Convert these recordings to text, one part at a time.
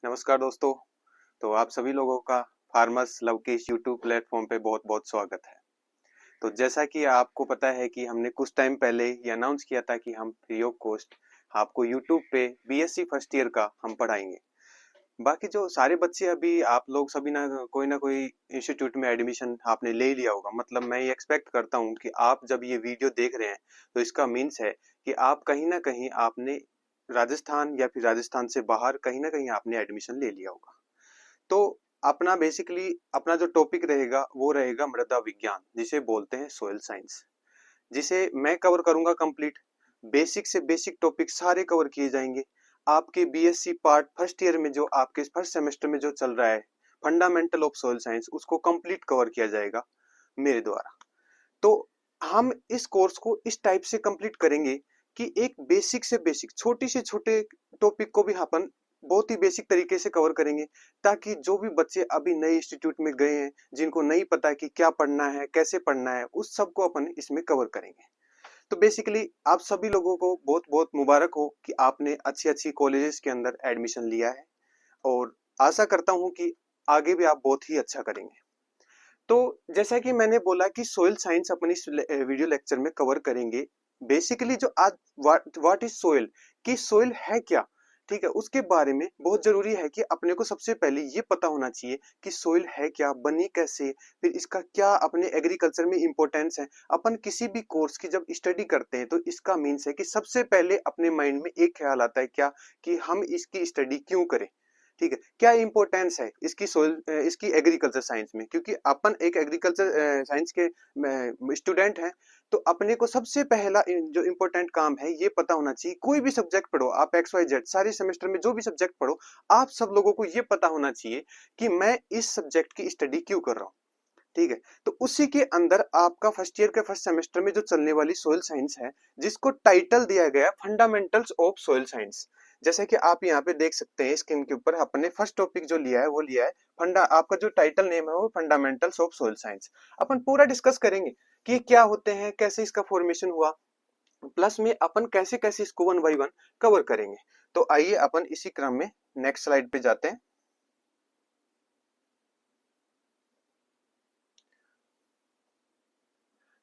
नमस्कार दोस्तों। तो आप सभी लोगों का फार्मर्स लव के इस यूट्यूब प्लेटफॉर्म पे बहुत बहुत स्वागत है। तो जैसा कि आपको पता है कि हमने कुछ टाइम पहले ये अनाउंस किया था कि हम फ्री ऑफ कॉस्ट आपको यूट्यूब पे बीएससी फर्स्ट ईयर का हम पढ़ाएंगे। बाकी जो सारे बच्चे अभी आप लोग सभी ना कोई इंस्टीट्यूट में एडमिशन आपने ले लिया होगा। मतलब मैं ये एक्सपेक्ट करता हूँ कि आप जब ये वीडियो देख रहे हैं तो इसका मीन्स है कि आप कहीं ना कहीं आपने राजस्थान या फिर राजस्थान से बाहर कहीं ना कहीं आपने एडमिशन ले लिया होगा। तो अपना बेसिकली अपना जो टॉपिक रहेगा वो रहेगा मृदा विज्ञान, जिसे बोलते हैं सोइल साइंस, जिसे मैं कवर करूंगा कंप्लीट। बेसिक से बेसिक टॉपिक सारे कवर किए जाएंगे। आपके बीएससी पार्ट फर्स्ट ईयर में जो आपके फर्स्ट सेमेस्टर में जो चल रहा है फंडामेंटल ऑफ सोइल साइंस, उसको कंप्लीट कवर किया जाएगा मेरे द्वारा। तो हम इस कोर्स को इस टाइप से कंप्लीट करेंगे कि एक बेसिक से बेसिक छोटी से छोटे टॉपिक को भी अपन बहुत ही बेसिक तरीके से कवर करेंगे, ताकि जो भी बच्चे अभी नए इंस्टीट्यूट में गए हैं, जिनको नहीं पता कि क्या पढ़ना है कैसे पढ़ना है, उस सब को अपन इसमें कवर करेंगे। तो बेसिकली आप सभी लोगों को बहुत बहुत मुबारक हो कि आपने अच्छी अच्छी कॉलेजेस के अंदर एडमिशन लिया है, और आशा करता हूं कि आगे भी आप बहुत ही अच्छा करेंगे। तो जैसा कि मैंने बोला कि सोइल साइंस अपन इस वीडियो लेक्चर में कवर करेंगे। बेसिकली जो आज व्हाट इज सोइल, कि सोइल है क्या, ठीक है, उसके बारे में बहुत जरूरी है कि अपने को सबसे पहले ये पता होना चाहिए कि सोइल है क्या, बनी कैसे, फिर इसका क्या अपने एग्रीकल्चर में इंपॉर्टेंस है। अपन किसी भी कोर्स की जब स्टडी करते हैं तो इसका मीन्स है कि सबसे पहले अपने माइंड में एक ख्याल आता है क्या, कि हम इसकी स्टडी क्यों करें। ठीक है, क्या इंपॉर्टेंस है इसकी सोइल इसकी एग्रीकल्चर साइंस में, क्योंकि अपन एक एग्रीकल्चर साइंस के स्टूडेंट हैं। तो अपने को सबसे पहला जो इम्पोर्टेंट काम है ये पता होना चाहिए। कोई भी सब्जेक्ट पढ़ो आप, एक्स वाई जेड सारे सेमेस्टर में जो भी सब्जेक्ट पढ़ो, आप सब लोगों को ये पता होना चाहिए कि मैं इस सब्जेक्ट की स्टडी क्यों कर रहा हूँ। ठीक है, तो उसी के अंदर आपका फर्स्ट ईयर के फर्स्ट सेमेस्टर में जो चलने वाली सोइल साइंस है, जिसको टाइटल दिया गया फंडामेंटल्स ऑफ सोइल साइंस। जैसे कि आप यहाँ पे देख सकते हैं स्क्रीन के ऊपर, अपने फर्स्ट टॉपिक जो लिया है वो लिया है फंडा, आपका जो टाइटल नेम है वो फंडामेंटल्स ऑफ सोइल साइंस। अपन पूरा डिस्कस करेंगे कि क्या होते हैं, कैसे इसका फॉर्मेशन हुआ, प्लस में अपन कैसे कैसे इसको वन बाई वन कवर करेंगे। तो आइए अपन इसी क्रम में नेक्स्ट स्लाइड पे जाते हैं।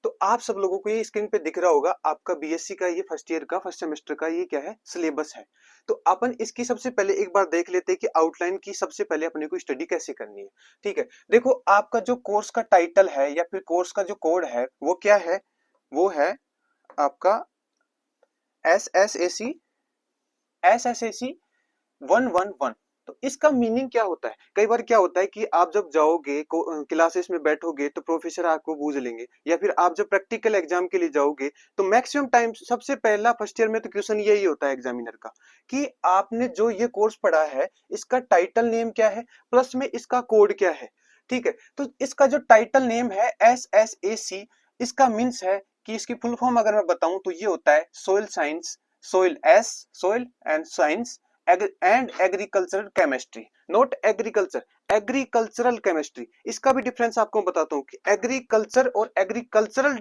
तो आप सब लोगों को ये स्क्रीन पे दिख रहा होगा, आपका बीएससी का ये फर्स्ट ईयर का फर्स्ट सेमेस्टर का ये क्या है, सिलेबस है। तो अपन इसकी सबसे पहले एक बार देख लेते हैं कि आउटलाइन की सबसे पहले अपने को स्टडी कैसे करनी है। ठीक है, देखो आपका जो कोर्स का टाइटल है या फिर कोर्स का जो कोड है वो क्या है, वो है आपका एस एस ए सी 111। तो इसका मीनिंग क्या होता है, कई बार क्या होता है कि आप जब जाओगे क्लासेस में बैठोगे तो प्रोफेसर आपको पूछ लेंगे, या फिर आप जब प्रैक्टिकल एग्जाम के लिए जाओगे तो मैक्सिमम टाइम सबसे पहला फर्स्ट ईयर में तो क्वेश्चन यही होता है एग्जामिनर का, कि आपने जो ये कोर्स पढ़ा है इसका टाइटल नेम क्या है, प्लस में इसका कोड क्या है। ठीक है, तो इसका जो टाइटल नेम है SSAC, इसका मीन्स है कि इसकी फुल फॉर्म अगर मैं बताऊं तो ये होता है soil science, soil S soil and science and agricultural chemistry, not agriculture, agricultural chemistry. इसका भी डिफरेंस आपको बताता हूँ कि एग्रीकल्चर और एग्रीकल्चरल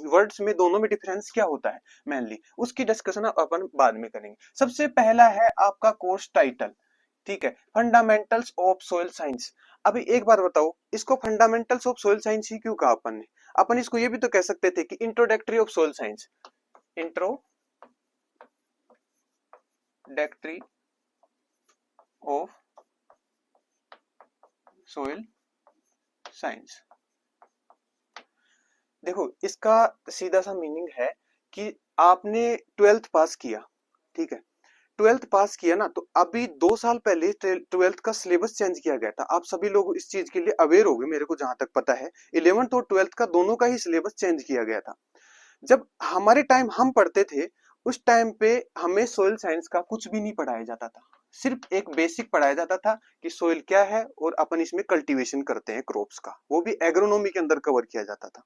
वर्ड्स में दोनों में डिफरेंस क्या होता है मेनली, उसकी डिस्कशन अपन बाद में करेंगे। सबसे पहला है आपका कोर्स टाइटल, ठीक है, फंडामेंटल्स ऑफ सोइल साइंस। अभी एक बार बताओ, इसको फंडामेंटल्स ऑफ सोइल साइंस ही क्यों कहा अपन ने, अपन इसको ये भी तो कह सकते थे कि introductory of soil science, introductory of soil science. देखो इसका सीधा सा मीनिंग है कि आपने ट्वेल्थ पास किया, ठीक है, ट्वेल्थ पास किया ना, तो अभी 2 साल पहले ट्वेल्थ का सिलेबस चेंज किया गया था। आप सभी लोग इस चीज के लिए अवेयर हो गए, मेरे को जहां तक पता है 11th और 12th का दोनों का ही सिलेबस चेंज किया गया था। जब हमारे टाइम हम पढ़ते थे उस टाइम पे हमें सोइल साइंस का कुछ भी नहीं पढ़ाया जाता था, सिर्फ एक बेसिक पढ़ाया जाता था कि सोइल क्या है और अपन इसमें कल्टीवेशन करते हैं क्रॉप्स का, वो भी एग्रोनॉमी के अंदर कवर किया जाता था।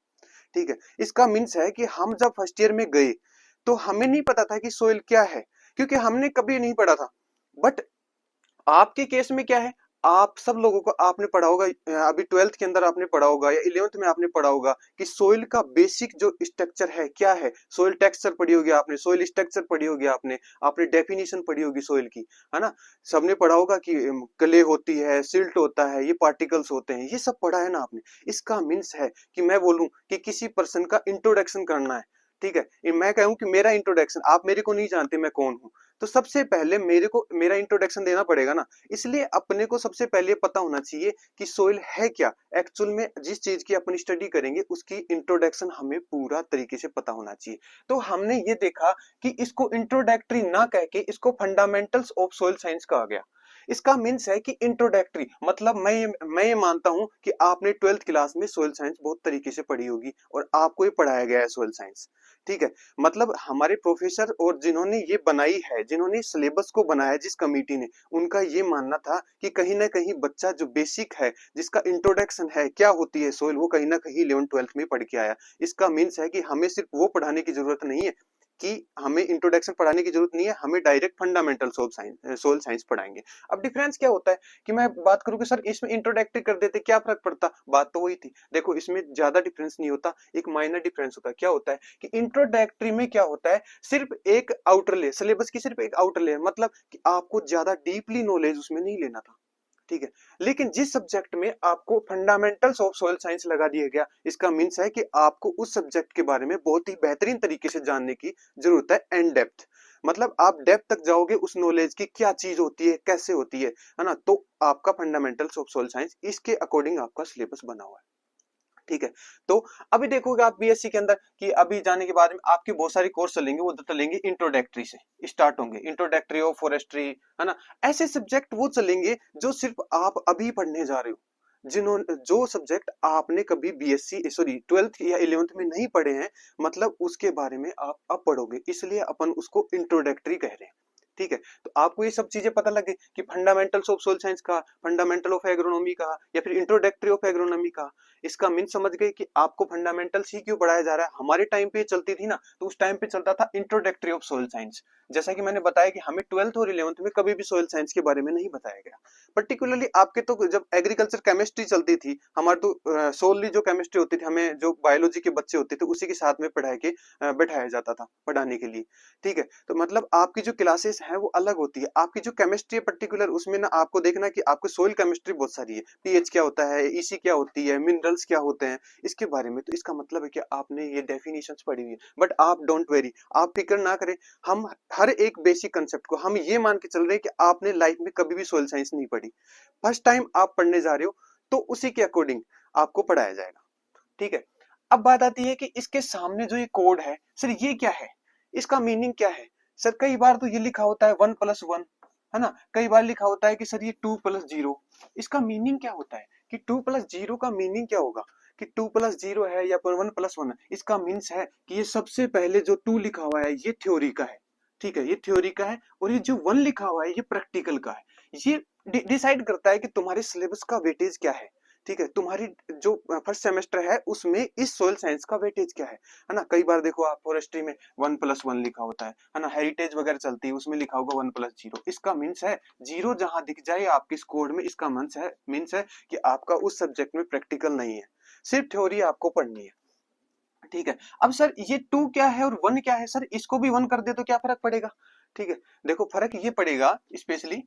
ठीक है, इसका मीन्स है कि हम जब फर्स्ट ईयर में गए तो हमें नहीं पता था कि सोइल क्या है, क्योंकि हमने कभी नहीं पढ़ा था। बट आपके केस में क्या है, आप सब लोगों को आपने पढ़ा होगा, अभी 12th के अंदर आपने पढ़ा होगा या 11th में आपने पढ़ा होगा कि सोइल का बेसिक जो स्ट्रक्चर है क्या है। सोइल टेक्सचर पढ़ी होगी आपने, सोइल स्ट्रक्चर पढ़ी होगी आपने, आपने डेफिनेशन पढ़ी होगी सोइल की, है ना। सबने पढ़ा होगा कि क्ले होती है, सिल्ट होता है, ये पार्टिकल्स होते हैं, ये सब पढ़ा है ना आपने। इसका मीन्स है कि मैं बोलूं कि किसी पर्सन का इंट्रोडक्शन करना है, ठीक है, मैं कहूं कि मेरा इंट्रोडक्शन, आप मेरे को नहीं जानते मैं कौन हूं, तो सबसे पहले मेरे को मेरा इंट्रोडक्शन देना पड़ेगा ना। इसलिए अपने को सबसे पहले पता होना चाहिए कि सोइल है क्या। एक्चुअल में जिस चीज की अपन स्टडी करेंगे उसकी इंट्रोडक्शन हमें पूरा तरीके से पता होना चाहिए। तो हमने ये देखा कि इसको इंट्रोडक्टरी ना कह के इसको फंडामेंटल्स ऑफ सोइल साइंस कहा गया। इसका मीन्स है कि इंट्रोडक्टरी मतलब मैं ये मानता हूं कि आपने 12th क्लास में सोइल साइंस बहुत तरीके से पढ़ी होगी और आपको ही पढ़ाया गया है सोइल साइंस, ठीक है। मतलब हमारे प्रोफेसर और जिन्होंने ये बनाई है, जिन्होंने सिलेबस को बनाया, जिस कमेटी ने, उनका ये मानना था कि कहीं ना कहीं बच्चा जो बेसिक है, जिसका इंट्रोडक्शन है क्या होती है सोइल, वो कहीं ना कहीं 11th-12th में पढ़ के आया। इसका मीन्स है कि हमें सिर्फ वो पढ़ाने की जरूरत नहीं है, कि हमें इंट्रोडक्शन पढ़ाने की जरूरत नहीं है, हमें direct fundamentals of science soil science पढ़ाएंगे। अब डिफरेंस क्या होता है कि मैं बात करूं कि सर इसमें इंट्रोडक्टरी कर देते क्या फर्क पड़ता, बात तो वही थी। देखो इसमें ज्यादा डिफरेंस नहीं होता, एक माइनर डिफरेंस होता है। क्या होता है कि इंट्रोडक्टरी में क्या होता है, सिर्फ एक आउटर लेयर, सिलेबस की सिर्फ एक आउटर लेयर, मतलब कि आपको ज्यादा डीपली नॉलेज उसमें नहीं लेना था, ठीक है। लेकिन जिस सब्जेक्ट में आपको फंडामेंटल्स ऑफ सॉइल साइंस लगा दिया गया, इसका मीन्स है कि आपको उस सब्जेक्ट के बारे में बहुत ही बेहतरीन तरीके से जानने की जरूरत है, एंड डेप्थ। मतलब आप डेप्थ तक जाओगे उस नॉलेज की, क्या चीज होती है, कैसे होती है ना। तो आपका फंडामेंटल्स ऑफ सॉइल साइंस इसके अकॉर्डिंग आपका सिलेबस बना हुआ है, ठीक है। तो अभी देखोगे आप बीएससी के अंदर कि अभी जाने के बाद में आपके बहुत सारे कोर्स चलेंगे, वो चलेंगे इंट्रोडक्टरी से स्टार्ट होंगे, इंट्रोडक्टरी ऑफ फॉरेस्ट्री, है ना। ऐसे सब्जेक्ट वो चलेंगे जो सिर्फ आप अभी पढ़ने जा रहे हो, जिन्होंने जो सब्जेक्ट आपने कभी बीएससी सॉरी 12th या 11th में नहीं पढ़े हैं, मतलब उसके बारे में आप अब पढ़ोगे, इसलिए अपन उसको इंट्रोडक्टरी कह रहे हैं, ठीक है। तो आपको ये सब चीजें पता लगे कि फंडामेंटल्स ऑफ सोइल साइंस का, फंडामेंटल ऑफ एग्रोनॉमी का, या फिर इंट्रोडक्टरी ऑफ एग्रोनॉमी का। इसका मीन समझ गए कि आपको फंडामेंटल्स ही क्यों पढ़ाया जा रहा है। हमारे टाइम पे चलती थी ना, तो उस टाइम पे चलता था इंट्रोडक्टरी ऑफ सोइल साइंस। जैसा कि मैंने बताया कि हमें 12th और 11th में कभी भी सोइल साइंस के बारे में नहीं बताया गया। पर्टिकुलरली आपके तो जब एग्रीकल्चर केमिस्ट्री चलती थी, हमारे तो सोलली जो केमिस्ट्री होती थी, हमें जो बायोलॉजी के बच्चे होते थे उसी के साथ में पढ़ा के बैठाया जाता था पढ़ाने के लिए, ठीक है। तो मतलब आपकी जो क्लासेस है वो अलग होती है। आपकी जो केमिस्ट्री है पर्टिकुलर, उसमें ना आपको देखना कि आपको सोइल केमिस्ट्री बहुत सारी है, पीएच क्या होता है, ईसी क्या होती है, मिनरल्स क्या होते हैं, इसके बारे में। तो इसका मतलब है कि आपने ये डेफिनेशंस पढ़ी हुई है। बट आप डोंट वेरी, आप फिक्र ना करें, हम हर एक बेसिक कंसेप्ट को हम ये मान के चल रहे हैं कि आपने लाइफ में कभी भी सोइल साइंस नहीं पढ़ी, फर्स्ट टाइम आप पढ़ने जा रहे हो, तो उसी के अकॉर्डिंग आपको पढ़ाया जाएगा, ठीक है। अब बात आती है कि इसके सामने जो ये कोड है, सर ये क्या है, इसका मीनिंग क्या है। सर कई बार तो ये लिखा होता है 1+1, है ना, कई बार लिखा होता है कि सर ये 2+0। इसका मीनिंग क्या होता है कि 2+0 का मीनिंग क्या होगा, कि 2+0 है या 1+1 है। इसका मीन्स है कि ये सबसे पहले जो 2 लिखा हुआ है ये थ्योरी का है, ठीक है, ये थ्योरी का है, और ये जो 1 लिखा हुआ है ये प्रैक्टिकल का है। ये डिसाइड करता है कि तुम्हारे सिलेबस का वेटेज क्या है, ठीक है। तुम्हारी जो फर्स्ट सेमेस्टर है उसमें इस सोइल साइंस का वेटेज क्या है ना। कई बार देखो आप फॉरेस्ट्री में 1+1 लिखा होता है ना, हेरिटेज वगैरह चलती है उसमें लिखा होगा 1+0। इसका मीन्स है जीरो जहां दिख जाए आपके कोड में, इसका मीन्स है कि आपका उस सब्जेक्ट में प्रैक्टिकल नहीं है, सिर्फ थ्योरी आपको पढ़नी है, ठीक है। अब सर ये 2 क्या है और 1 क्या है, सर इसको भी 1 कर दे तो क्या फर्क पड़ेगा, ठीक है। देखो फर्क ये पड़ेगा स्पेशली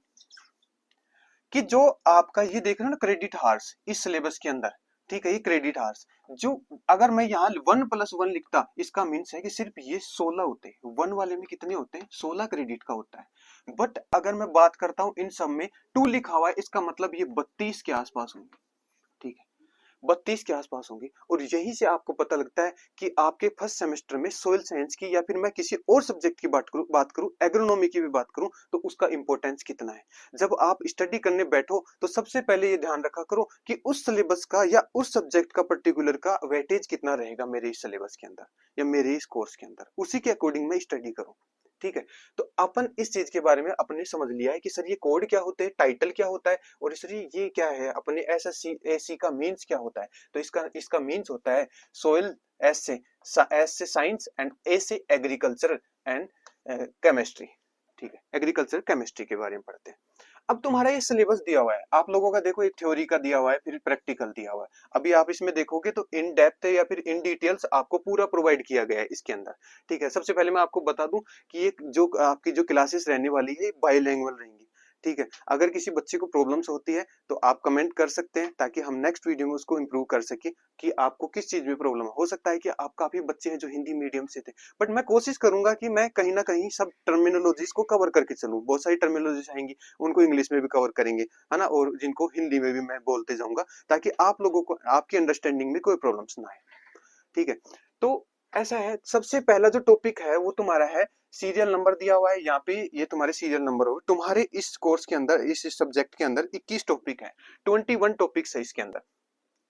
कि जो आपका ये देख रहे हो ना क्रेडिट हार्स इस सिलेबस के अंदर, ठीक है, ये क्रेडिट हार्स जो, अगर मैं यहाँ 1+1 लिखता, इसका मीन्स है कि सिर्फ ये 16 होते हैं, 1 वाले में कितने होते हैं, 16 क्रेडिट का होता है। बट अगर मैं बात करता हूँ इन सब में 2 लिखा हुआ है, इसका मतलब ये 32 के आसपास होंगे, ठीक है, 32 के आसपास होंगी। और यही से आपको पता लगता है कि आपके फर्स्ट सेमेस्टर में सोइल साइंस की, या फिर मैं किसी और सब्जेक्ट की बात करूं एग्रोनॉमी की भी बात करूं, तो उसका इंपॉर्टेंस कितना है। जब आप स्टडी करने बैठो तो सबसे पहले ये ध्यान रखा करो कि उस सिलेबस का या उस सब्जेक्ट का पर्टिकुलर का वेटेज कितना रहेगा मेरे इस सिलेबस के अंदर या मेरे इस कोर्स के अंदर, उसी के अकॉर्डिंग मैं स्टडी करूं, ठीक है। तो अपन इस चीज के बारे में अपने समझ लिया है कि सर ये कोड क्या होते हैं, टाइटल क्या होता है, और सर ये क्या है, अपने एसएससी एसी का मींस क्या होता है। तो इसका मींस होता है सोइल, एस से साइंस, एंड ए से एग्रीकल्चर एंड केमिस्ट्री, ठीक है, एग्रीकल्चर केमिस्ट्री के बारे में पढ़ते हैं। अब तुम्हारा ये सिलेबस दिया हुआ है, आप लोगों का देखो, एक थ्योरी का दिया हुआ है, फिर प्रैक्टिकल दिया हुआ है। अभी आप इसमें देखोगे तो इन डेप्थ या फिर इन डिटेल्स आपको पूरा प्रोवाइड किया गया है इसके अंदर। ठीक है, सबसे पहले मैं आपको बता दूं कि ये जो आपकी जो क्लासेस रहने वाली है बाइलिंगुअल रहेंगी। ठीक है, अगर किसी बच्चे को प्रॉब्लम्स होती है तो आप कमेंट कर सकते हैं, ताकि हम नेक्स्ट वीडियो में उसको इम्प्रूव कर सके कि आपको किस चीज में प्रॉब्लम हो सकता है कि आप काफी बच्चे हैं जो हिंदी मीडियम से थे, बट मैं कोशिश करूंगा कि मैं कहीं ना कहीं सब टर्मिनोलॉजीज को कवर करके चलूं। बहुत सारी टर्मिनोलॉजीज आएंगी, उनको इंग्लिश में भी कवर करेंगे, है ना, और जिनको हिंदी में भी मैं बोलते जाऊंगा, ताकि आप लोगों को आपकी अंडरस्टैंडिंग में कोई प्रॉब्लम्स ना आए। ठीक है, तो ऐसा है, सबसे पहला जो टॉपिक है वो तुम्हारा है, सीरियल नंबर दिया हुआ है यहाँ पे, ये तुम्हारे सीरियल नंबर हो। तुम्हारे इस कोर्स के अंदर, इस सब्जेक्ट के अंदर 21 टॉपिक है, 21 टॉपिक्स है इसके अंदर,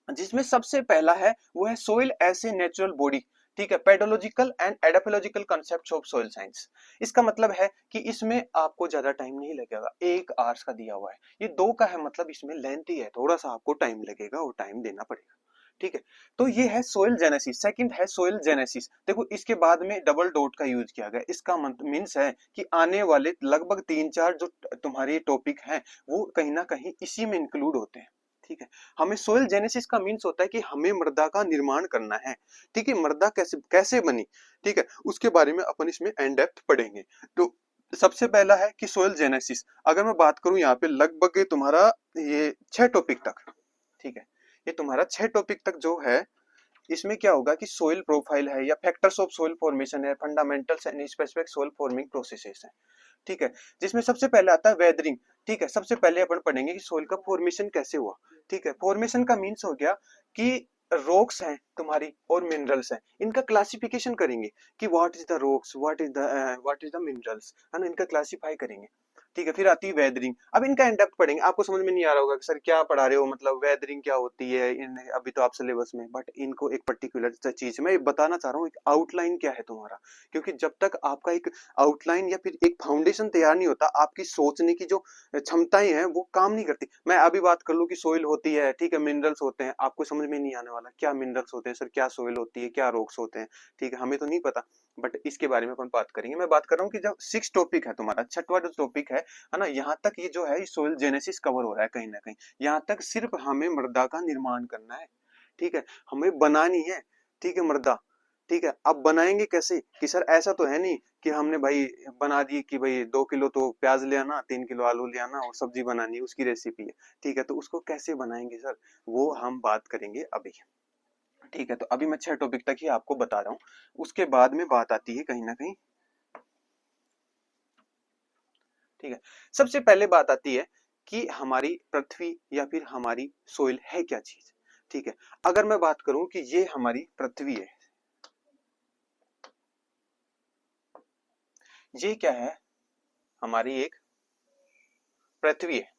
जिसमें सबसे पहला है वो है soil as a natural body. ठीक है, pedological and edaphological concepts of soil science. इसका मतलब है कि इसमें आपको ज्यादा टाइम नहीं लगेगा, 1 आवर्स का दिया हुआ है। ये 2 का है, मतलब इसमें लेंथी है, थोड़ा सा आपको टाइम लगेगा और टाइम देना पड़ेगा। ठीक है, तो ये है सोइल जेनेसिस। सेकंड है सोइल जेनेसिस। देखो इसके बाद में डबल डॉट का यूज किया गया, इसका मीन्स है कि आने वाले लगभग 3-4 जो तुम्हारे टॉपिक हैं वो कहीं ना कहीं इसी में इंक्लूड होते हैं। ठीक है, हमें सोइल जेनेसिस का मीन्स होता है कि हमें मृदा का निर्माण करना है। ठीक है, मृदा कैसे कैसे बनी, ठीक है, उसके बारे में अपन इसमें एंड डेप्थ पढ़ेंगे। तो सबसे पहला है कि सोइल जेनेसिस। अगर मैं बात करूं यहाँ पे लगभग तुम्हारा ये 6 टॉपिक तक, ठीक है, ये तुम्हारा 6 टॉपिक तक जो है, इसमें क्या होगा कि सोइल प्रोफाइल है, या फैक्टर्स ऑफ सोइल फॉर्मेशन है, fundamentals and specific soil forming processes है। ठीक है, जिसमें सबसे पहले आता है वेदरिंग। ठीक है, सबसे पहले अपन पढ़ेंगे कि सोइल का फॉर्मेशन कैसे हुआ। ठीक है, फॉर्मेशन का मीन्स हो गया कि रॉक्स हैं तुम्हारी और मिनरल्स हैं, इनका क्लासिफिकेशन करेंगे कि what is the rocks, what is the minerals, है ना, इनका क्लासिफाई करेंगे। ठीक है, फिर आती है वेदरिंग। अब इनका इन डेप्थ पढ़ेंगे, आपको समझ में नहीं आ रहा होगा कि सर क्या पढ़ा रहे हो, मतलब वेदरिंग क्या होती है, इन अभी तो आप सिलेबस में, बट इनको एक पर्टिकुलर चीज मैं बताना चाह रहा हूँ, एक आउटलाइन क्या है तुम्हारा। क्योंकि जब तक आपका एक आउटलाइन या फिर एक फाउंडेशन तैयार नहीं होता, आपकी सोचने की जो क्षमताएं हैं वो काम नहीं करती। मैं अभी बात कर लूं कि सोइल होती है, ठीक है, मिनरल्स होते हैं, आपको समझ में नहीं आने वाला क्या मिनरल्स होते हैं सर, क्या सोइल होती है, क्या रॉक्स होते हैं। ठीक है, हमें तो नहीं पता, बट इसके बारे में अपन बात करेंगे। मैं बात कर रहा हूँ कि जब 6 टॉपिक है तुम्हारा, 6वां जो टॉपिक है ना, यहाँ तक ये जो है सोइल जेनेसिस कवर हो रहा है कहीं ना कहीं। यहाँ तक सिर्फ हमें मृदा का निर्माण करना है। ठीक है, हमें बनानी है, ठीक है, मृदा। ठीक है, अब बनाएंगे कैसे, कि सर ऐसा तो है नहीं कि हमने भाई बना दी कि भाई 2 किलो तो प्याज ले आना, 3 किलो आलू ले आना और सब्जी बनानी, उसकी रेसिपी है। ठीक है, तो उसको कैसे बनाएंगे सर, वो हम बात करेंगे अभी। ठीक है, तो अभी मैं 6 टॉपिक तक ही आपको बता रहा हूँ, उसके बाद में बात आती है कहीं ना कहीं। ठीक है, सबसे पहले बात आती है कि हमारी पृथ्वी या फिर हमारी सोइल है क्या चीज। ठीक है, अगर मैं बात करूं कि ये हमारी पृथ्वी है, ये क्या है, हमारी एक पृथ्वी है।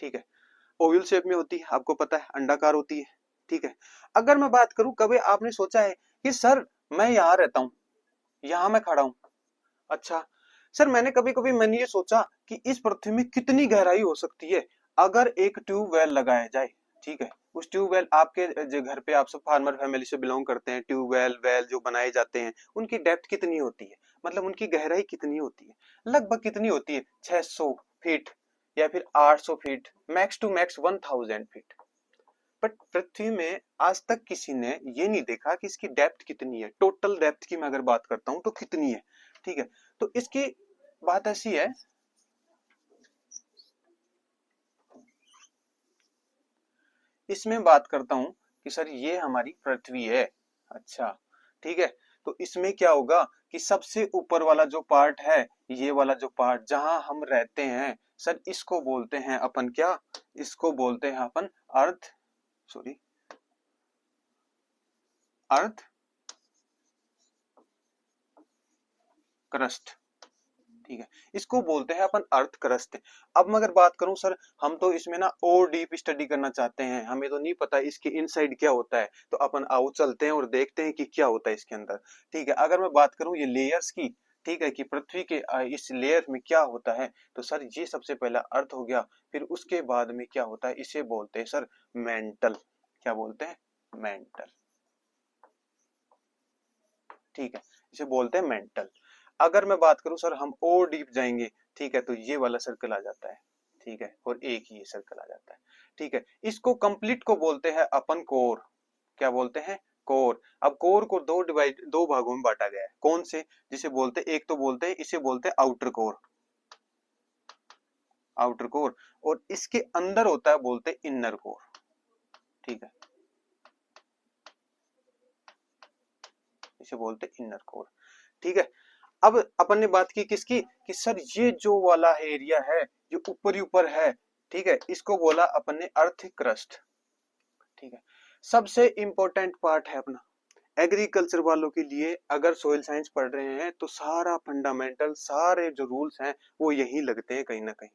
ठीक है, ओवल शेप में होती है, आपको पता है, अंडाकार होती है। ठीक है, अगर मैं बात करूं, कभी आपने सोचा है कि सर मैं यहाँ रहता हूं, यहाँ मैं खड़ा हूं, अच्छा सर मैंने कभी कभी मैंने ये सोचा कि इस पृथ्वी में कितनी गहराई हो सकती है अगर एक ट्यूबवेल लगाया जाए। ठीक है, उस ट्यूबवेल, आपके जो घर पे आप सब फार्मर फैमिली से बिलोंग करते हैं, ट्यूबवेल वेल जो बनाए जाते हैं, उनकी डेप्थ कितनी होती है, मतलब उनकी गहराई कितनी होती है, लगभग कितनी होती है, 600 फीट या फिर 800 feet, max to max 1000 feet. But पृथ्वी में आज तक किसी ने ये नहीं देखा कि इसकी डेप्थ कितनी है, टोटल डेप्थ की मैं अगर बात करता हूं तो कितनी है। ठीक है, तो इसकी बात ऐसी है, इसमें बात करता हूं कि सर ये हमारी पृथ्वी है। अच्छा, ठीक है, तो इसमें क्या होगा कि सबसे ऊपर वाला जो पार्ट है, ये वाला जो पार्ट जहां हम रहते हैं सर, इसको बोलते हैं अपन क्या, इसको बोलते हैं अपन अर्थ, सॉरी, अर्थ क्रस्ट। ठीक है, इसको बोलते हैं अपन अर्थ क्रस्ट। अब मैं अगर बात करूं सर, हम तो इसमें ना और डीप स्टडी करना चाहते हैं, हमें तो नहीं पता इसके इनसाइड क्या होता है, तो अपन आओ चलते हैं और देखते हैं कि क्या होता है इसके अंदर। ठीक है, अगर मैं बात करूं ये लेयर्स की, ठीक है, कि पृथ्वी के इस लेयर में क्या होता है, तो सर ये सबसे पहला अर्थ हो गया, फिर उसके बाद में क्या होता है, इसे बोलते हैं सर मेंटल। क्या बोलते हैं, मेंटल। ठीक है, इसे बोलते हैं मेंटल। अगर मैं बात करूं सर, हम और डीप जाएंगे, ठीक है, तो ये वाला सर्कल आ जाता है। ठीक है, और एक ही सर्कल आ जाता है। ठीक है, इसको कंप्लीट को बोलते हैं अपन कोर। क्या बोलते हैं? कोर। अब कोर को दो भागों में बांटा गया है। कौन से? जिसे बोलते हैं, एक तो बोलते हैं, इसे बोलते हैं आउटर कोर, आउटर कोर, और इसके अंदर होता है बोलते हैं इनर कोर। ठीक है, इसे बोलते हैं इनर कोर। ठीक है, अब अपन ने बात की किसकी, कि सर ये जो वाला एरिया है, जो ऊपर ही ऊपर है, ठीक है, इसको बोला अपन ने अर्थ क्रस्ट। ठीक है, सबसे इंपॉर्टेंट पार्ट है अपना एग्रीकल्चर वालों के लिए। अगर सोइल साइंस पढ़ रहे हैं तो सारा फंडामेंटल, सारे जो रूल्स हैं वो यही लगते हैं कहीं ना कहीं।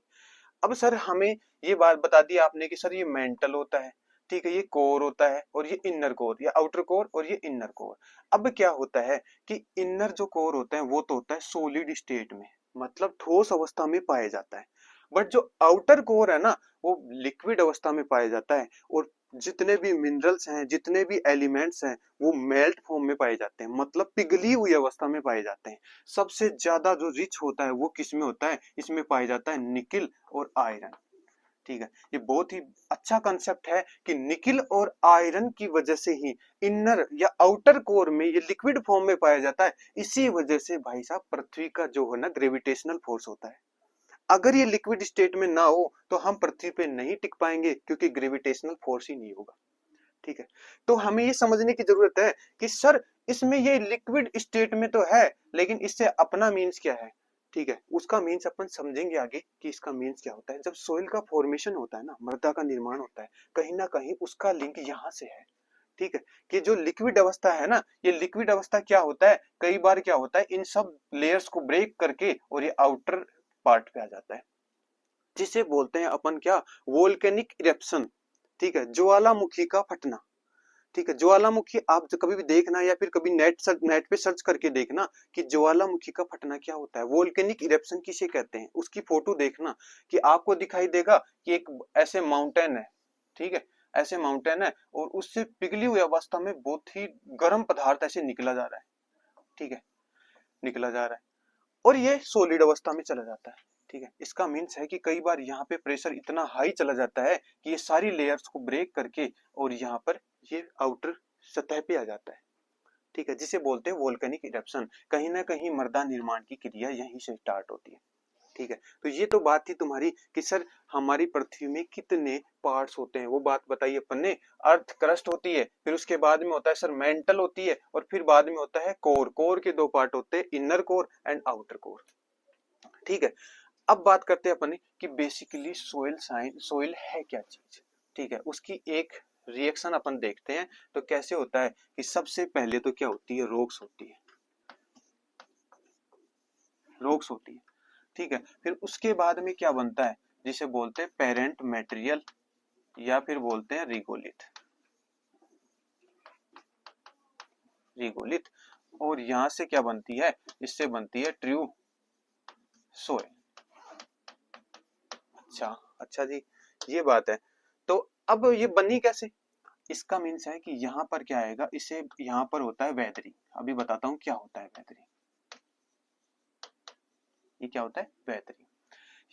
अब सर हमें ये बात बता दी आपने कि सर ये मेंटल होता है, ठीक है, ये कोर होता है, और ये इनर कोर, या आउटर कोर और ये इनर कोर। अब क्या होता है कि इनर जो कोर होता है वो तो होता है सॉलिड स्टेट में, मतलब ठोस अवस्था में पाया जाता है। बट जो आउटर कोर है ना, वो लिक्विड अवस्था में पाया जाता है, और जितने भी मिनरल्स हैं, जितने भी एलिमेंट्स हैं, वो मेल्ट फॉर्म में पाए जाते हैं, मतलब पिघली हुई अवस्था में पाए जाते हैं। सबसे ज्यादा जो रिच होता है वो किस में होता है? इसमें पाया जाता है निकिल और आयरन। ठीक है, ये बहुत ही अच्छा कंसेप्ट है कि निकिल और आयरन की वजह से ही इनर या आउटर कोर में ये लिक्विड फॉर्म में पाया जाता है। इसी वजह से भाई साहब पृथ्वी का जो है ना ग्रेविटेशनल फोर्स होता है। अगर ये लिक्विड स्टेट में ना हो तो हम पृथ्वी पे नहीं टिक पाएंगे, क्योंकि ग्रेविटेशनल फोर्स ही नहीं होगा। ठीक है, तो हमें ये समझने की जरूरत है कि सर इसमें ये लिक्विड स्टेट में तो है, लेकिन इससे अपना मीन्स क्या है? ठीक है, उसका मीन्स अपन समझेंगे आगे कि इसका मीन्स क्या होता है। जब सोइल का फॉर्मेशन होता है ना, मृदा का निर्माण होता है, कहीं ना कहीं उसका लिंक यहाँ से है। ठीक है, कि जो लिक्विड अवस्था है ना, ये लिक्विड अवस्था क्या होता है, कई बार क्या होता है, इन सब लेयर्स को ब्रेक करके और ये आउटर पार्ट पे आ जाता है, जिसे बोलते हैं अपन क्या? Volcanic eruption. ठीक है, ज्वालामुखी का फटना। ठीक है, ज्वालामुखी आप कभी भी देखना, या फिर कभी नेट पे सर्च करके देखना कि ज्वालामुखी का फटना क्या होता है, वोल्केनिक इरेप्शन किसे कहते हैं, उसकी फोटो देखना कि आपको दिखाई देगा कि एक ऐसे माउंटेन है। ठीक है, ऐसे माउंटेन है, और उससे पिघली हुई अवस्था में बहुत ही गर्म पदार्थ ऐसे निकला जा रहा है। ठीक है, निकला जा रहा है, और ये सॉलिड अवस्था में चला जाता है। ठीक है, इसका मीन्स है कि कई बार यहाँ पे प्रेशर इतना हाई चला जाता है कि ये सारी लेयर्स को ब्रेक करके और यहाँ पर ये आउटर सतह पे आ जाता है। ठीक है, जिसे बोलते हैं वोल्केनिक इरप्शन। कहीं ना कहीं मृदा निर्माण की क्रिया यहीं से स्टार्ट होती है। ठीक है, तो ये तो बात थी तुम्हारी कि सर हमारी पृथ्वी में कितने पार्ट्स होते हैं, वो बात बताइए अपन ने। अर्थ क्रस्ट होती है, फिर उसके बाद में होता है सर मेंटल होती है, और फिर बाद में होता है कोर। कोर के दो पार्ट होते हैं, inner core and outer core. ठीक है, अब बात करते हैं अपन कि बेसिकली सोइल है क्या चीज। ठीक है, उसकी एक रिएक्शन अपन देखते हैं। तो कैसे होता है कि सबसे पहले तो क्या होती है? रॉक्स होती है, रॉक्स होती है। ठीक है, फिर उसके बाद में क्या बनता है, जिसे बोलते हैं पेरेंट मटेरियल, या फिर बोलते हैं रिगोलिथ। रिगोलिथ, और यहां से क्या बनती है? इससे बनती है ट्रू सोइल। अच्छा जी, ये बात है। तो अब ये बनी कैसे? इसका मीन्स है कि यहाँ पर क्या आएगा, इसे यहाँ पर होता है वेदरिंग। अभी बताता हूँ क्या होता है वेदरिंग। ये क्या होता है? वेदरिंग।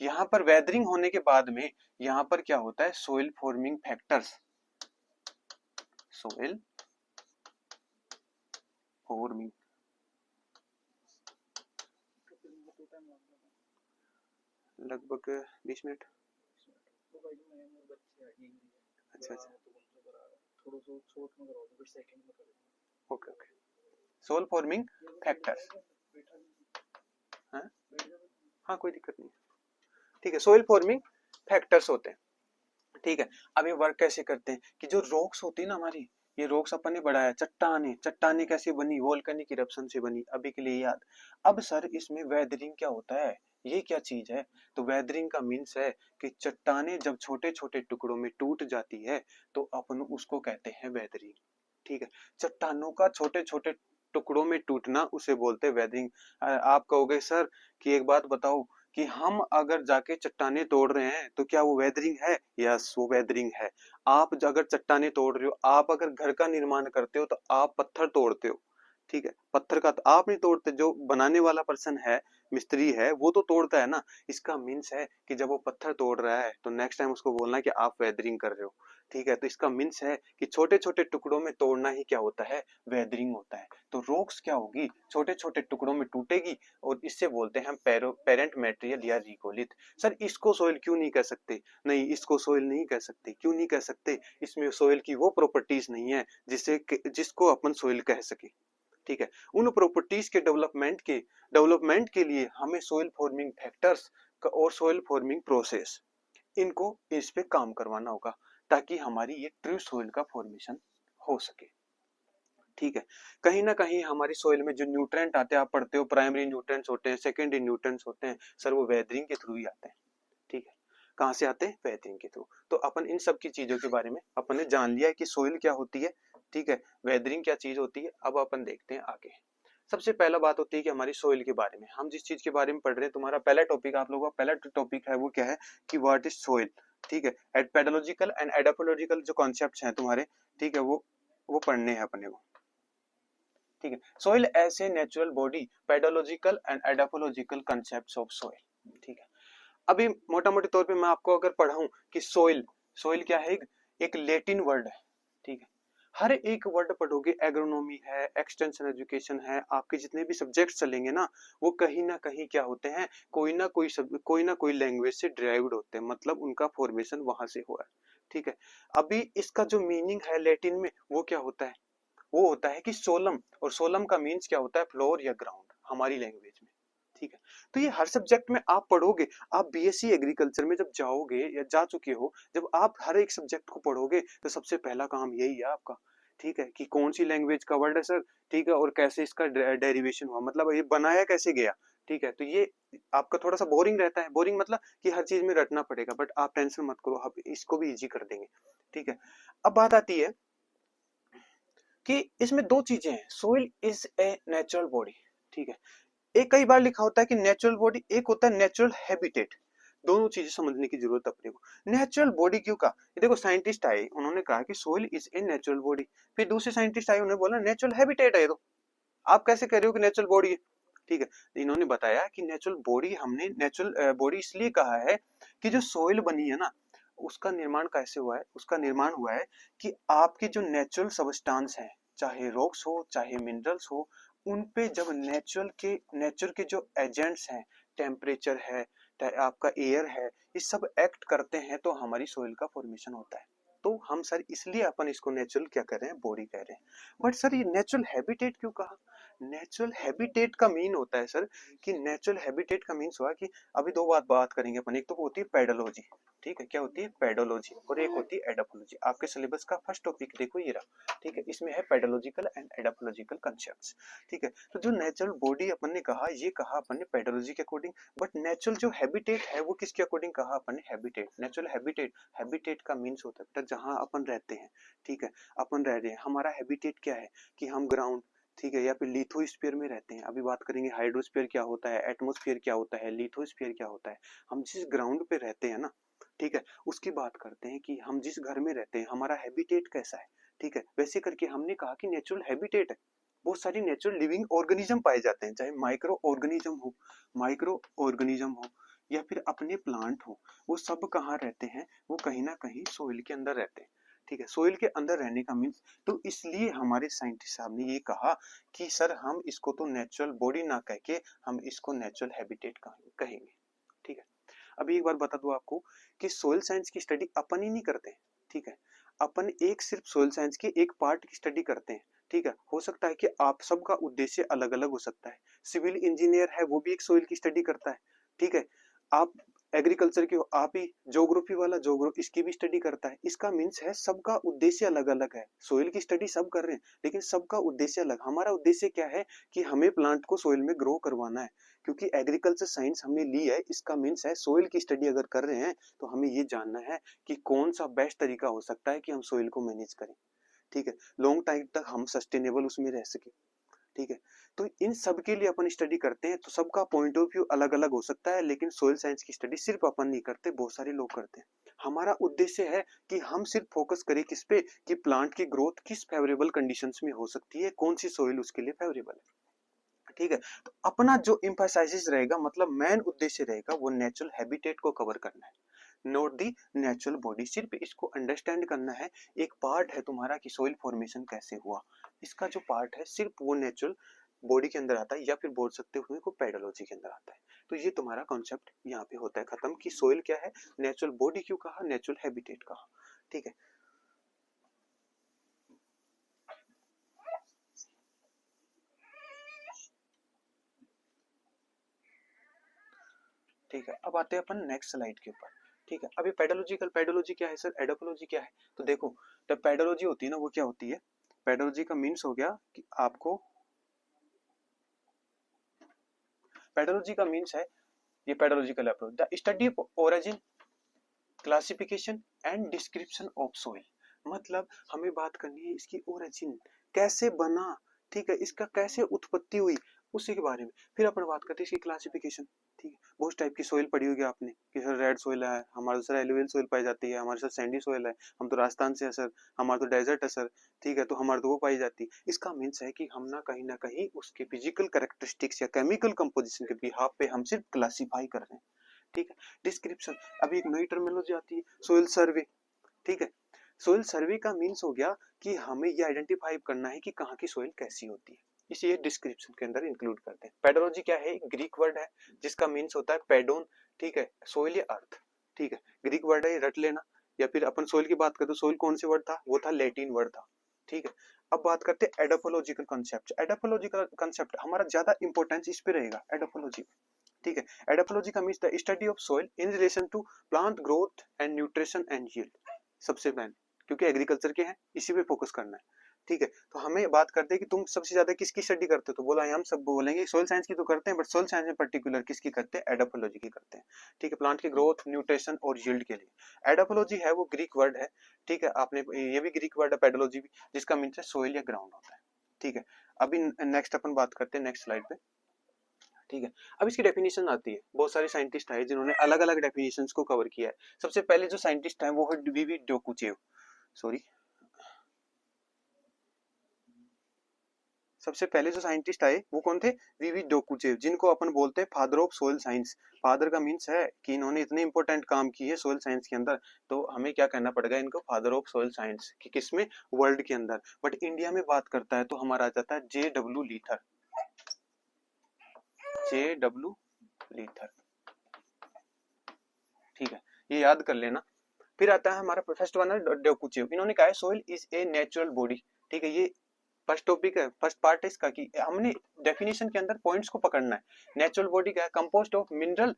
यहाँ पर वेदरिंग होने के बाद में यहाँ पर क्या होता है? Soil forming factors. Soil forming, लगभग 20 मिनट। अच्छा अच्छा, okay okay. Soil forming factors, हाँ कोई दिक्कत नहीं। ठीक है, सोइल फॉर्मिंग फैक्टर्स होते हैं। ठीक है, अब ये वर्क कैसे करते हैं कि जो रॉक्स होती है ना हमारी, ये रॉक्स अपन ने बढ़ाया, चट्टाने। चट्टाने कैसे बनी? वोल्केनिक इरप्शन से बनी, अभी के लिए याद। अब सर इसमें वेदरिंग क्या होता है, ये क्या चीज है? तो वेदरिंग का मीन्स है कि चट्टाने जब छोटे छोटे टुकड़ों में टूट जाती है तो अपन उसको कहते हैं वेदरिंग। ठीक है, चट्टानों का छोटे छोटे टुकड़ों में टूटना उसे बोलते हैं वेदरिंग। आप कहोगे सर कि एक बात बताओ कि हम अगर जाके चट्टाने तोड़ रहे हैं तो क्या वो वेदरिंग है? यस, वो वेदरिंग है। आप अगर चट्टाने तोड़ रहे हो, आप अगर घर का निर्माण करते हो तो आप पत्थर तोड़ते हो। ठीक है, पत्थर का तो आप नहीं तोड़ते, जो बनाने वाला पर्सन है, मिस्त्री है, वो तो तोड़ता है ना। इसका मीन्स है कि जब वो पत्थर तोड़ रहा है तो नेक्स्ट टाइम उसको बोलना है कि आप वेदरिंग कर रहे हो। ठीक है, तो इसका मीन्स है कि छोटे छोटे टुकड़ों में तोड़ना ही क्या होता है, वेदरिंग होता है। तो रॉक्स क्या होगी, छोटे छोटे टुकड़ों में टूटेगी, और इससे बोलते हैं हम पेरेंट मटेरियल या रिगोलिथ। सर इसको सोइल क्यों नहीं कह सकते? नहीं, इसको सोइल नहीं कह सकते। क्यों नहीं कह सकते? इसमें सोइल की वो प्रॉपर्टीज नहीं है जिसको अपन सोइल कह सके। ठीक है, उन प्रॉपर्टीज के डेवलपमेंट के लिए हमें सोइल फॉर्मिंग फैक्टर्स और सोइल फॉर्मिंग प्रोसेस, इनको इस पे काम करवाना होगा ताकि हमारी ये ट्रू सोइल का फॉर्मेशन हो सके। ठीक है, कहीं ना कहीं हमारी सोइल में जो न्यूट्रिएंट आते हैं, आप पढ़ते हो प्राइमरी न्यूट्रिएंट्स होते हैं, सेकेंडरी न्यूट्रिएंट्स होते हैं, सर वो वेदरिंग के थ्रू ही आते हैं। ठीक है, कहाँ से आते हैं? वेदरिंग के थ्रू। तो अपन इन सब की चीजों के बारे में अपन ने जान लिया है कि सोइल क्या होती है। ठीक है, वेदरिंग क्या चीज होती है। अब अपन देखते हैं आगे। सबसे पहला बात होती है कि हमारी सोइल के बारे में, हम जिस चीज के बारे में पढ़ रहे हैं, तुम्हारा पहला टॉपिक, आप लोगों का पहला टॉपिक है वो क्या है कि व्हाट इज सोइल। ठीक है, पेडोलॉजिकल एंड एडापोलॉजिकल जो कॉन्सेप्ट्स हैं तुम्हारे, ठीक है, वो पढ़ने हैं अपने को। ठीक है, soil as a natural body, pedological and edaphological concepts of soil. ठीक है, अभी मोटा मोटे तौर पे मैं आपको अगर पढ़ाऊं कि सोइल, सोइल क्या है, एक लेटिन वर्ड है। ठीक है, हर एक वर्ड पढ़ोगे, एग्रोनॉमी है, एक्सटेंशन एजुकेशन है, आपके जितने भी सब्जेक्ट चलेंगे ना, वो कहीं ना कहीं क्या होते हैं, कोई ना कोई लैंग्वेज से डिराइव्ड होते हैं, मतलब उनका फॉर्मेशन वहां से हुआ है। ठीक है, अभी इसका जो मीनिंग है लेटिन में वो क्या होता है, वो होता है कि सोलम, और सोलम का मीन्स क्या होता है, फ्लोर या ग्राउंड हमारी लैंग्वेज में। ठीक है, तो ये हर सब्जेक्ट में आप पढ़ोगे। आप बीएससी एग्रीकल्चर में जब जाओगे या जा चुके हो, जब आप हर एक सब्जेक्ट को पढ़ोगे तो सबसे पहला काम यही है आपका। ठीक है, कि कौन सी लैंग्वेज का वर्ड है सर, ठीक है, और कैसे इसका डेरिवेशन हुआ, मतलब ये बनाया कैसे गया। ठीक है, तो ये आपका थोड़ा सा बोरिंग रहता है, बोरिंग मतलब कि हर चीज में रटना पड़ेगा, बट आप टेंशन मत करो, हम इसको भी इजी कर देंगे। ठीक है, अब बात आती है कि इसमें दो चीजें हैं, soil is a natural body. ठीक है, एक कई बार लिखा होता है कि नेचुरल बॉडी, एक होता है नेचुरल हैबिटेट। दोनों चीजें समझने की जरूरत है अपने को। नेचुरल बॉडी क्यों कहा, ये देखो साइंटिस्ट आए, उन्होंने कहा कि soil is a natural body, फिर दूसरे साइंटिस्ट आए, उन्होंने बोला नेचुरल हैबिटेट है। तो आप कैसे कह रहे हो कि नेचुरल बॉडी है? ठीक है, इन्होंने बताया कि नेचुरल बॉडी, हमने नेचुरल बॉडी इसलिए कहा है कि जो सोइल बनी है ना, उसका निर्माण कैसे हुआ है, उसका निर्माण हुआ है कि आपकी जो नेचुरल सबस्टांस है, चाहे रॉक्स हो चाहे मिनरल्स हो, उन पे जब नेचर के जो एजेंट्स हैं, टेम्परेचर है, आपका एयर है, ये सब एक्ट करते हैं तो हमारी सोइल का फॉर्मेशन होता है। तो हम सर इसलिए अपन इसको नेचुरल क्या कर रहे हैं, बॉडी कह रहे हैं। बट सर ये नेचुरल हैबिटेट क्यों कहा? नेचुरल हैबिटेट का मीन होता है सर कि नेचुरल हैबिटेट का मीन्स हुआ कि अभी दो बात करेंगे अपन, एक तो होती है पेडोलॉजी। ठीक है, क्या होती है? पेडोलॉजी, और एक होती है एडापोलॉजी। आपके सिलेबस का फर्स्ट टॉपिक देखो ये रहा। ठीक है, इसमें है पेडोलॉजिकल एंड एडापोलॉजिकल कॉन्सेप्ट्स। ठीक है, तो जो नेचुरल बॉडी अपन ने कहा, ये कहा अपन ने पेडोलॉजी के अकॉर्डिंग, बट नेचुरल जो हैबिटेट है वो किसके अकॉर्डिंग कहा अपन ने? Habitat, natural habitat. हैबिटेट का मीन्स होता है जहां अपन रहते हैं। ठीक है, अपन रह रहे हैं, हमारा हैबिटेट क्या है कि हम ग्राउंड, ठीक है, या फिर लिथोस्फीयर में रहते हैं। अभी बात करेंगे हाइड्रोस्फीयर क्या होता है, एटमॉस्फेयर क्या होता है, लिथोस्फीयर क्या होता है। हम जिस ग्राउंड पे रहते हैं ना, ठीक है, उसकी बात करते हैं कि हम जिस घर में रहते हैं हमारा हैबिटेट कैसा है। ठीक है, वैसे करके हमने कहा कि नेचुरल हैबिटेट है, बहुत सारी नेचुरल लिविंग ऑर्गेनिज्म पाए जाते हैं, चाहे माइक्रो ऑर्गेनिज्म हो या फिर अपने प्लांट हो, वो सब कहाँ रहते हैं, वो कहीं ना कहीं सोइल के अंदर रहते हैं। ठीक है, सोइल के अंदर रहने का मीन्स, तो इसलिए हमारे साइंटिस्ट साहब ने ये कहा कि सर हम इसको तो नेचुरल बॉडी ना कह के हम इसको नेचुरल हैबिटेट कहेंगे। ठीक है, अभी एक बार बता दूं आपको कि सोइल साइंस की स्टडी अपन ही नहीं करते। ठीक है, अपन एक सिर्फ सोइल साइंस के एक पार्ट की स्टडी करते हैं। ठीक है, हो सकता है कि आप सबका उद्देश्य अलग अलग हो सकता है। सिविल इंजीनियर है, वो भी एक सोइल की स्टडी करता है। ठीक है, आप एग्रीकल्चर के हो, आप ही ज्योग्राफी वाला ज्योग्राफी इसकी भी स्टडी करता है। इसका मीन्स है सबका उद्देश्य अलग अलग है। सोइल की स्टडी सब कर रहे हैं लेकिन सबका उद्देश्य अलग। हमारा उद्देश्य क्या है कि हमें प्लांट को सोइल में ग्रो करवाना है, क्योंकि एग्रीकल्चर साइंस हमने ली है। इसका मीन्स है सोइल की स्टडी अगर कर रहे हैं तो हमें ये जानना है कि कौन सा बेस्ट तरीका हो सकता है कि हम सोइल को मैनेज करें। ठीक है, लॉन्ग टाइम तक हम सस्टेनेबल उसमें रह सके। ठीक है, तो इन सब के लिए अपन स्टडी करते हैं, तो सबका पॉइंट ऑफ व्यू अलग अलग हो सकता है, लेकिन सोइल साइंस की स्टडी सिर्फ अपन नहीं करते, बहुत सारे लोग करते हैं। हमारा उद्देश्य है कि हम सिर्फ फोकस करें किस पे, कि प्लांट की ग्रोथ किस फेवरेबल कंडीशंस में हो सकती है, कौन सी सोइल उसके लिए फेवरेबल है। ठीक है, तो अपना जो एम्फासाइसिस रहेगा, मतलब मेन उद्देश्य रहेगा वो नेचुरल हैबिटेट को कवर करना है, नॉट दी नेचुरल बॉडी। सिर्फ इसको अंडरस्टैंड करना है, एक पार्ट है तुम्हारा कि सोइल फॉर्मेशन कैसे हुआ, इसका जो पार्ट है सिर्फ वो नेचुरल बॉडी के अंदर आता है, या फिर बोल सकते हुए को पेडोलॉजी के अंदर आता है। तो ये तुम्हारा कॉन्सेप्ट यहाँ पे होता है खत्म, कि सोइल क्या है, नेचुरल बॉडी क्यों कहा, नेचुरल हैबिटेट कहा। ठीक है, ठीक है, अब आते हैं अपन नेक्स्ट स्लाइड के ऊपर। ठीक है, अभी पेडोलॉजिकल, पेडोलॉजी क्या है सर, एडोपोलॉजी क्या है। तो देखो, जब पेडोलॉजी होती है ना, वो क्या होती है, पेडोलॉजी का मीन्स हो गया कि आपको, पेडोलॉजी का मीन्स है ये pedological approach, the study of origin, classification and description of soil. मतलब हमें बात करनी है इसकी ओरिजिन कैसे बना, ठीक है, इसका कैसे उत्पत्ति हुई, उसी के बारे में। फिर अपन बात करते हैं इसकी क्लासिफिकेशन। ठीक है, बहुत टाइप की सोइल पड़ी होगी आपने, कि सर रेड सोइल है हमारे, सर एलुवियल सोइल पाई जाती है हमारे, सर सैंडी सोइल है, हम तो राजस्थान से है सर, हमारा तो डेजर्ट है सर, ठीक है, तो हमारे तो वो पाई जाती है। इसका मीन्स है कि हम ना कहीं उसके फिजिकल कैरेक्टरिस्टिक्स या केमिकल कंपोजिशन के बिहाफ पे हम सिर्फ क्लासीफाई कर रहे हैं। ठीक है, डिस्क्रिप्शन, अभी एक नई टर्मिनोलॉजी आती है, सोइल सर्वे। ठीक है, सोइल सर्वे का मीन्स हो गया कि हमें ये आइडेंटिफाई करना है कि कहाँ की सोइल कैसी होती है, इसे डिस्क्रिप्शन के अंदर इंक्लूड करते हैं। पेडोलॉजी क्या है, ग्रीक वर्ड है जिसका मीन्स होता है पेडोन, ठीक है, सोइल या अर्थ। ठीक है, ग्रीक वर्ड है, रट लेना। या फिर अपन सोइल की बात करें तो सोइल कौन से वर्ड था, वो था लैटिन वर्ड था। ठीक है, अब बात करते हैं एडोपोलॉजिकल कॉन्सेप्ट। एडोपोलॉजिकल कॉन्सेप्ट हमारा ज्यादा इंपॉर्टेंस इस पे रहेगा, एडोपोलॉजी। ठीक है, एडोपोलॉजी का means the study of soil in relation to plant growth and nutrition and yield. सबसे पहले क्योंकि एग्रीकल्चर के हैं, इसी पे फोकस करना है। ठीक है, तो हमें बात करते हैं कि तुम सबसे ज्यादा किसकी स्टडी करते हो, तो बोला हम सब बोलेंगे सोइल साइंस की तो करते हैं, बट सोइल साइंस में पर्टिकुलर किसकी करते हैं, एडोपोलॉजी की करते हैं। ठीक है, प्लांट की ग्रोथ, न्यूट्रिशन और यील्ड के लिए। एडोपोलॉजी है वो ग्रीक वर्ड है, ठीक है, आपने ये भी ग्रीक वर्ड है पेडोलॉजी भी, जिसका मीन्स है सोइल या ग्राउंड होता है। ठीक है, अभी नेक्स्ट अपन बात करते हैं नेक्स्ट स्लाइड पे। ठीक है, अब इसकी डेफिनेशन आती है, बहुत सारे साइंटिस्ट आए जिन्होंने अलग अलग डेफिनेशंस को कवर किया है। सबसे पहले जो साइंटिस्ट है वो है वीवी डोकुचेव, सॉरी, सबसे पहले जो साइंटिस्ट आए वो कौन थे, वीवी डोकुचेव, जिनको अपन बोलते हैं father of soil science. Father का मीन्स है कि इन्होंने इतने इंपॉर्टेंट काम किए सोइल साइंस के अंदर, तो हमें क्या कहना पड़ेगा इनको, फादर ऑफ सोइल साइंस, कि किसमें, वर्ल्ड के अंदर। बट इंडिया में बात करता है तो हमारा आ जाता है JW लीथर, JW लीथर। ठीक है, ये याद कर लेना। फिर आता है हमारा फर्स्ट वन है डोकुचेव, इन्होंने कहा है soil is a natural body. ठीक है, ये फर्स्ट टॉपिक है, फर्स्ट पार्ट है इसका, कि हमने डेफिनेशन के अंदर पॉइंट्स को पकड़ना है। नेचुरल बॉडी क्या है, compost of mineral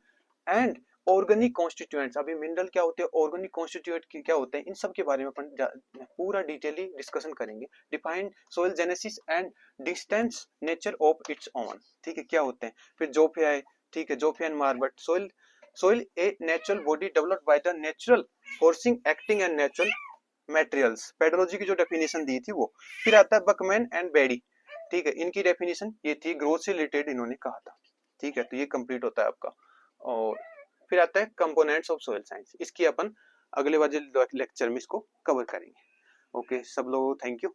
and organic constituents. अभी मिनरल क्या होते हैं, ऑर्गेनिक कॉन्स्टिट्यूएंट क्या होते हैं, इन सब के बारे में अपन पूरा डिटेली डिस्कशन करेंगे। Define soil genesis and distance nature of its own. ठीक है, क्या होते हैं, फिर जोफिया है, ठीक है, Joffe and Marbut. Soil a natural body developed by the natural forcing acting and natural materials, pedology की जो डेफिनेशन दी थी वो। फिर आता है बकमैन एंड बेडी, ठीक है, इनकी डेफिनेशन ये थी, ग्रोथ से रिलेटेड इन्होंने कहा था। ठीक है, तो ये कंप्लीट होता है आपका। और फिर आता है कंपोनेंट्स ऑफ सोइल साइंस, इसकी अपन अगले वाले लेक्चर में इसको कवर करेंगे। ओके सब लोगों, थैंक यू।